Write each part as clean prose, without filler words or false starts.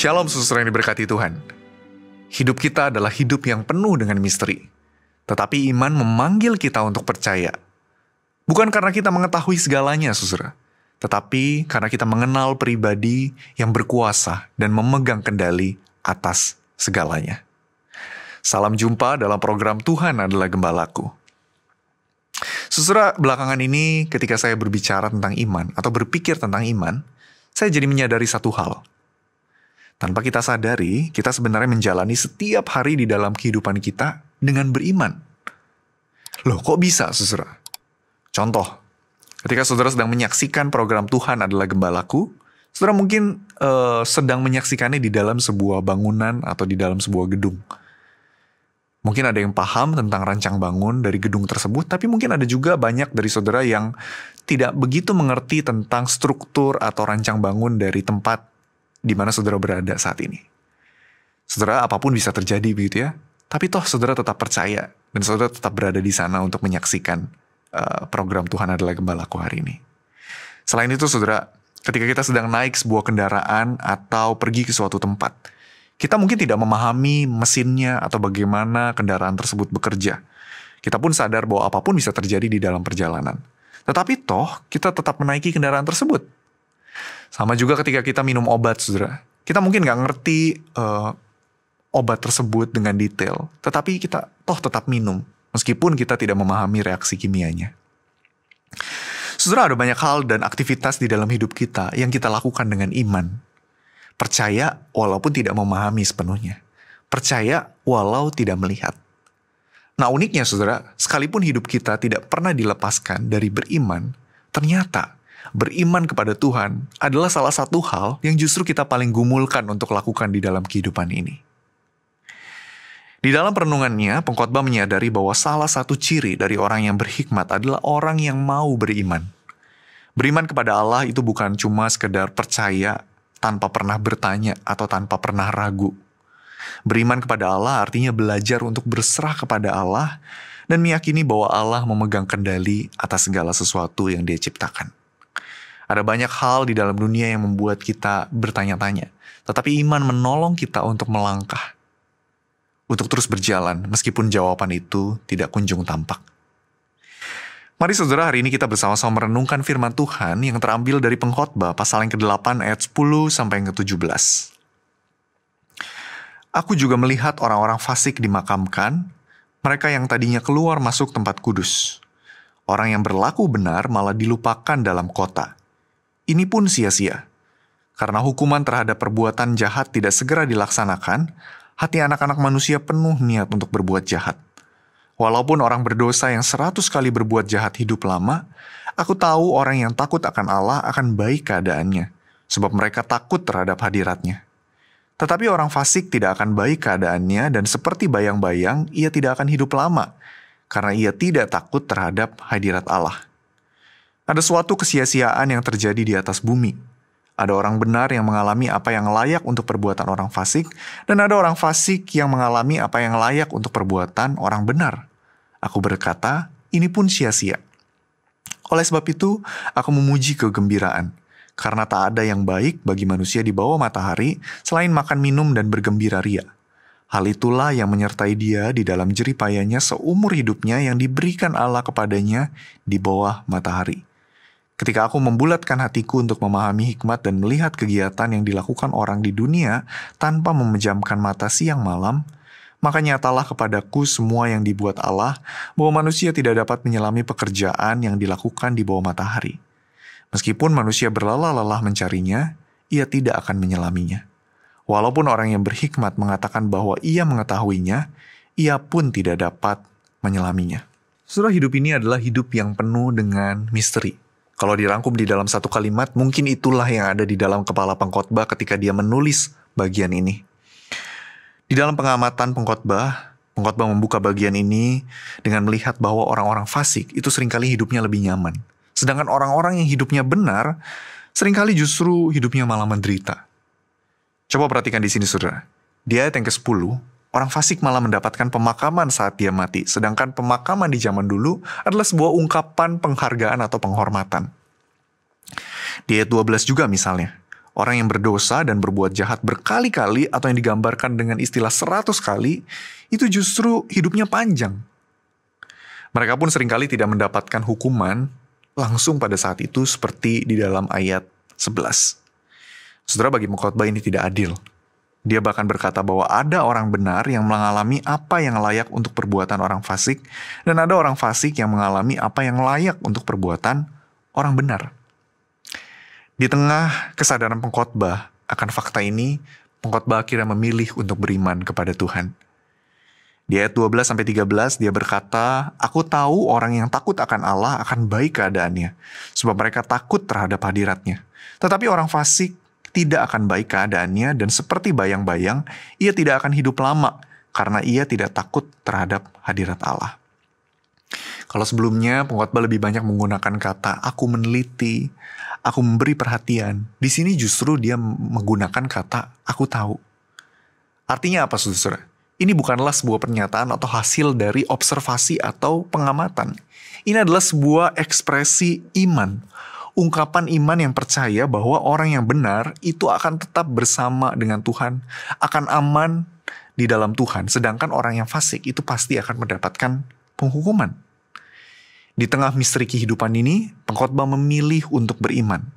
Shalom saudara yang diberkati Tuhan. Hidup kita adalah hidup yang penuh dengan misteri. Tetapi iman memanggil kita untuk percaya. Bukan karena kita mengetahui segalanya, saudara. Tetapi karena kita mengenal pribadi yang berkuasa dan memegang kendali atas segalanya. Salam jumpa dalam program Tuhan adalah Gembalaku. Saudara, belakangan ini ketika saya berbicara tentang iman atau berpikir tentang iman, saya jadi menyadari satu hal. Tanpa kita sadari, kita sebenarnya menjalani setiap hari di dalam kehidupan kita dengan beriman. Loh, kok bisa, saudara? Contoh, ketika saudara sedang menyaksikan program Tuhan adalah Gembalaku, saudara mungkin sedang menyaksikannya di dalam sebuah bangunan atau di dalam sebuah gedung. Mungkin ada yang paham tentang rancang bangun dari gedung tersebut, tapi mungkin ada juga banyak dari saudara yang tidak begitu mengerti tentang struktur atau rancang bangun dari tempat di mana saudara berada saat ini. Saudara, apapun bisa terjadi begitu ya. Tapi toh saudara tetap percaya dan saudara tetap berada di sana untuk menyaksikan program Tuhan adalah Gembalaku hari ini. Selain itu saudara, ketika kita sedang naik sebuah kendaraan atau pergi ke suatu tempat, kita mungkin tidak memahami mesinnya atau bagaimana kendaraan tersebut bekerja. Kita pun sadar bahwa apapun bisa terjadi di dalam perjalanan. Tetapi toh kita tetap menaiki kendaraan tersebut. Sama juga ketika kita minum obat, saudara. Kita mungkin nggak ngerti obat tersebut dengan detail, tetapi kita toh tetap minum, meskipun kita tidak memahami reaksi kimianya. Saudara, ada banyak hal dan aktivitas di dalam hidup kita yang kita lakukan dengan iman. Percaya walaupun tidak memahami sepenuhnya. Percaya walau tidak melihat. Nah, uniknya saudara, sekalipun hidup kita tidak pernah dilepaskan dari beriman, ternyata beriman kepada Tuhan adalah salah satu hal yang justru kita paling gumulkan untuk lakukan di dalam kehidupan ini. Di dalam perenungannya, pengkhotbah menyadari bahwa salah satu ciri dari orang yang berhikmat adalah orang yang mau beriman. Beriman kepada Allah itu bukan cuma sekedar percaya tanpa pernah bertanya atau tanpa pernah ragu. Beriman kepada Allah artinya belajar untuk berserah kepada Allah dan meyakini bahwa Allah memegang kendali atas segala sesuatu yang Dia ciptakan. Ada banyak hal di dalam dunia yang membuat kita bertanya-tanya. Tetapi iman menolong kita untuk melangkah. Untuk terus berjalan meskipun jawaban itu tidak kunjung tampak. Mari saudara, hari ini kita bersama-sama merenungkan firman Tuhan yang terambil dari Pengkhotbah pasal yang ke-8 ayat 10 sampai yang ke-17. Aku juga melihat orang-orang fasik dimakamkan, mereka yang tadinya keluar masuk tempat kudus. Orang yang berlaku benar malah dilupakan dalam kota. Ini pun sia-sia. Karena hukuman terhadap perbuatan jahat tidak segera dilaksanakan, hati anak-anak manusia penuh niat untuk berbuat jahat. Walaupun orang berdosa yang 100 kali berbuat jahat hidup lama, aku tahu orang yang takut akan Allah akan baik keadaannya, sebab mereka takut terhadap hadirat-Nya. Tetapi orang fasik tidak akan baik keadaannya dan seperti bayang-bayang ia tidak akan hidup lama, karena ia tidak takut terhadap hadirat Allah. Ada suatu kesia-siaan yang terjadi di atas bumi. Ada orang benar yang mengalami apa yang layak untuk perbuatan orang fasik, dan ada orang fasik yang mengalami apa yang layak untuk perbuatan orang benar. Aku berkata, ini pun sia-sia. Oleh sebab itu, aku memuji kegembiraan, karena tak ada yang baik bagi manusia di bawah matahari selain makan minum dan bergembira ria. Hal itulah yang menyertai dia di dalam jeripayanya seumur hidupnya yang diberikan Allah kepadanya di bawah matahari. Ketika aku membulatkan hatiku untuk memahami hikmat dan melihat kegiatan yang dilakukan orang di dunia tanpa memejamkan mata siang malam, maka nyatalah kepadaku semua yang dibuat Allah bahwa manusia tidak dapat menyelami pekerjaan yang dilakukan di bawah matahari. Meskipun manusia berlelah-lelah mencarinya, ia tidak akan menyelaminya. Walaupun orang yang berhikmat mengatakan bahwa ia mengetahuinya, ia pun tidak dapat menyelaminya. Saudara, hidup ini adalah hidup yang penuh dengan misteri. Kalau dirangkum di dalam satu kalimat, mungkin itulah yang ada di dalam kepala pengkhotbah ketika dia menulis bagian ini. Di dalam pengamatan pengkhotbah membuka bagian ini dengan melihat bahwa orang-orang fasik itu seringkali hidupnya lebih nyaman. Sedangkan orang-orang yang hidupnya benar, seringkali justru hidupnya malah menderita. Coba perhatikan di sini saudara. Di ayat yang ke-10, orang fasik malah mendapatkan pemakaman saat dia mati, sedangkan pemakaman di zaman dulu adalah sebuah ungkapan penghargaan atau penghormatan. Di ayat 12 juga misalnya, Orang yang berdosa dan berbuat jahat berkali-kali atau yang digambarkan dengan istilah 100 kali, itu justru hidupnya panjang. Mereka pun seringkali tidak mendapatkan hukuman langsung pada saat itu seperti di dalam ayat 11. Saudara, bagi pengkhotbah ini tidak adil. Dia bahkan berkata bahwa ada orang benar yang mengalami apa yang layak untuk perbuatan orang fasik, dan ada orang fasik yang mengalami apa yang layak untuk perbuatan orang benar. Di tengah kesadaran pengkhotbah akan fakta ini, pengkhotbah akhirnya memilih untuk beriman kepada Tuhan. Di ayat 12-13 dia berkata, "Aku tahu orang yang takut akan Allah akan baik keadaannya, sebab mereka takut terhadap hadirat-Nya. Tetapi orang fasik tidak akan baik keadaannya, dan seperti bayang-bayang, ia tidak akan hidup lama, karena ia tidak takut terhadap hadirat Allah." Kalau sebelumnya pengkhotbah lebih banyak menggunakan kata "aku meneliti", "aku memberi perhatian", di sini justru dia menggunakan kata "aku tahu". Artinya apa, saudara? Ini bukanlah sebuah pernyataan atau hasil dari observasi atau pengamatan. Ini adalah sebuah ekspresi iman. Ungkapan iman yang percaya bahwa orang yang benar itu akan tetap bersama dengan Tuhan, akan aman di dalam Tuhan. Sedangkan orang yang fasik itu pasti akan mendapatkan penghukuman. Di tengah misteri kehidupan ini, pengkhotbah memilih untuk beriman.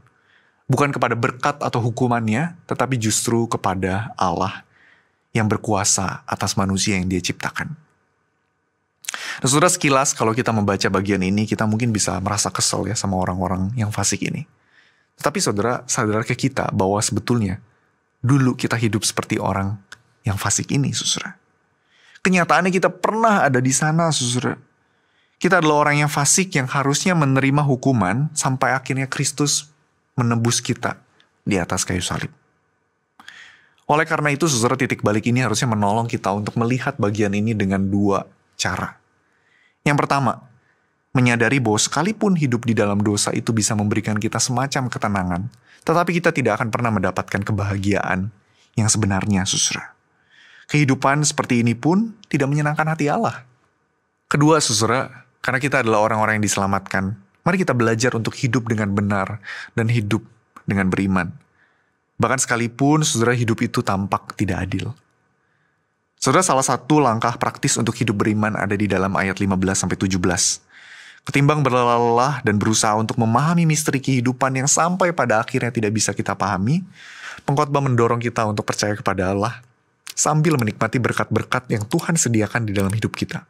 Bukan kepada berkat atau hukumannya, tetapi justru kepada Allah yang berkuasa atas manusia yang Dia ciptakan. Nah, saudara, sekilas kalau kita membaca bagian ini, kita mungkin bisa merasa kesel ya sama orang-orang yang fasik ini. Tetapi saudara, sadarkah kita bahwa sebetulnya dulu kita hidup seperti orang yang fasik ini, saudara? Kenyataannya kita pernah ada di sana, saudara. Kita adalah orang yang fasik yang harusnya menerima hukuman sampai akhirnya Kristus menebus kita di atas kayu salib. Oleh karena itu, saudara, titik balik ini harusnya menolong kita untuk melihat bagian ini dengan dua cara. Yang pertama, menyadari bahwa sekalipun hidup di dalam dosa itu bisa memberikan kita semacam ketenangan, tetapi kita tidak akan pernah mendapatkan kebahagiaan yang sebenarnya, saudara. Kehidupan seperti ini pun tidak menyenangkan hati Allah. Kedua, saudara, karena kita adalah orang-orang yang diselamatkan, mari kita belajar untuk hidup dengan benar dan hidup dengan beriman. Bahkan sekalipun, saudara, hidup itu tampak tidak adil. Saudara, salah satu langkah praktis untuk hidup beriman ada di dalam ayat 15-17. Ketimbang berlelah dan berusaha untuk memahami misteri kehidupan yang sampai pada akhirnya tidak bisa kita pahami, pengkhotbah mendorong kita untuk percaya kepada Allah, sambil menikmati berkat-berkat yang Tuhan sediakan di dalam hidup kita.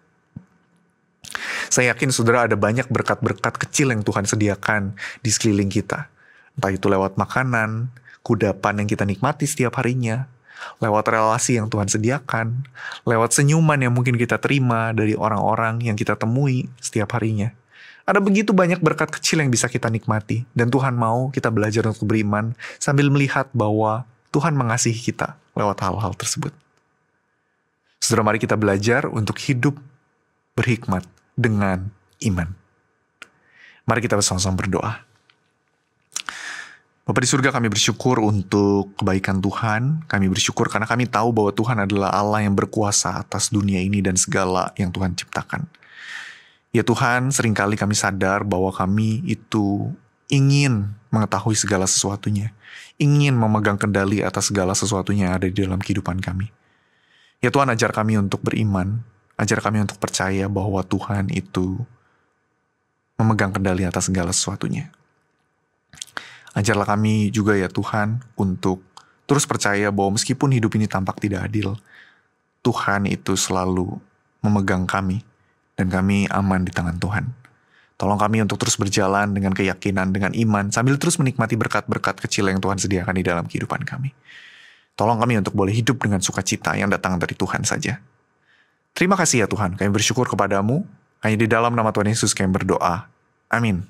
Saya yakin, saudara, ada banyak berkat-berkat kecil yang Tuhan sediakan di sekeliling kita. Entah itu lewat makanan, kudapan yang kita nikmati setiap harinya, lewat relasi yang Tuhan sediakan, lewat senyuman yang mungkin kita terima dari orang-orang yang kita temui setiap harinya. Ada begitu banyak berkat kecil yang bisa kita nikmati, dan Tuhan mau kita belajar untuk beriman sambil melihat bahwa Tuhan mengasihi kita lewat hal-hal tersebut. Saudara, mari kita belajar untuk hidup berhikmat dengan iman. Mari kita bersama-sama berdoa. Bapa di surga, kami bersyukur untuk kebaikan Tuhan. Kami bersyukur karena kami tahu bahwa Tuhan adalah Allah yang berkuasa atas dunia ini dan segala yang Tuhan ciptakan. Ya Tuhan, seringkali kami sadar bahwa kami itu ingin mengetahui segala sesuatunya. Ingin memegang kendali atas segala sesuatunya yang ada di dalam kehidupan kami. Ya Tuhan, ajar kami untuk beriman. Ajar kami untuk percaya bahwa Tuhan itu memegang kendali atas segala sesuatunya. Ajarlah kami juga ya Tuhan untuk terus percaya bahwa meskipun hidup ini tampak tidak adil, Tuhan itu selalu memegang kami dan kami aman di tangan Tuhan. Tolong kami untuk terus berjalan dengan keyakinan, dengan iman, sambil terus menikmati berkat-berkat kecil yang Tuhan sediakan di dalam kehidupan kami. Tolong kami untuk boleh hidup dengan sukacita yang datang dari Tuhan saja. Terima kasih ya Tuhan, kami bersyukur kepadamu. Hanya di dalam nama Tuhan Yesus kami berdoa. Amin.